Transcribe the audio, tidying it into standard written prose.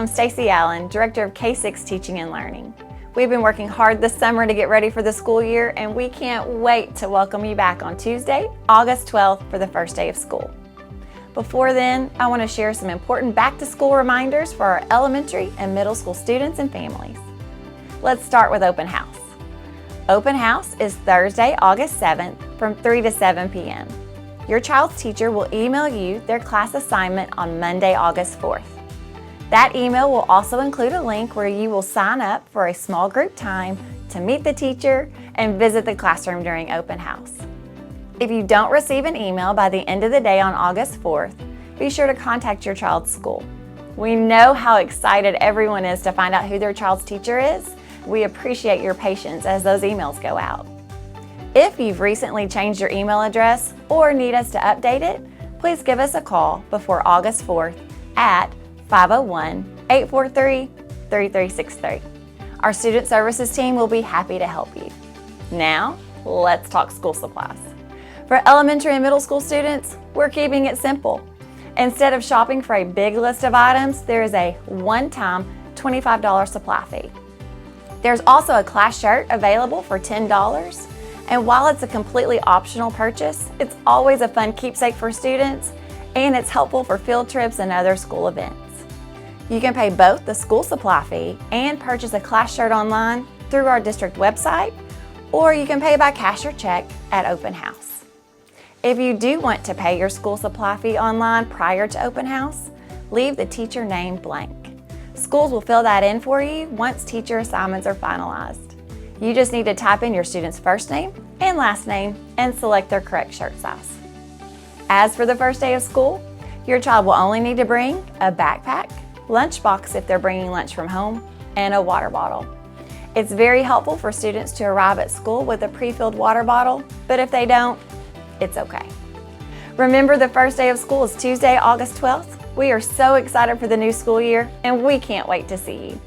am Stacy Allen, Director of K-6 Teaching and Learning. We've been working hard this summer to get ready for the school year, and we can't wait to welcome you back on Tuesday, August 12th for the first day of school. Before then, I want to share some important back-to-school reminders for our elementary and middle school students and families. Let's start with open house. Open house is Thursday, August 7th from 3 to 7 p.m. Your child's teacher will email you their class assignment on Monday, August 4th. That email will also include a link where you will sign up for a small group time to meet the teacher and visit the classroom during open house. If you don't receive an email by the end of the day on August 4th, be sure to contact your child's school. We know how excited everyone is to find out who their child's teacher is. We appreciate your patience as those emails go out. If you've recently changed your email address or need us to update it, please give us a call before August 4th at 501-843-3363. Our student services team will be happy to help you. Now, let's talk school supplies. For elementary and middle school students, we're keeping it simple. Instead of shopping for a big list of items, there is a one-time $25 supply fee. There's also a class shirt available for $10, and while it's a completely optional purchase, it's always a fun keepsake for students, and it's helpful for field trips and other school events. You can pay both the school supply fee and purchase a class shirt online through our district website, or you can pay by cash or check at open house. If you do want to pay your school supply fee online prior to open house, leave the teacher name blank. Schools will fill that in for you once teacher assignments are finalized. You just need to type in your student's first name and last name and select their correct shirt size. As for the first day of school, your child will only need to bring a backpack, lunchbox if they're bringing lunch from home, and a water bottle. It's very helpful for students to arrive at school with a pre-filled water bottle, but if they don't, it's okay. Remember, the first day of school is Tuesday, August 12th. We are so excited for the new school year, and we can't wait to see you.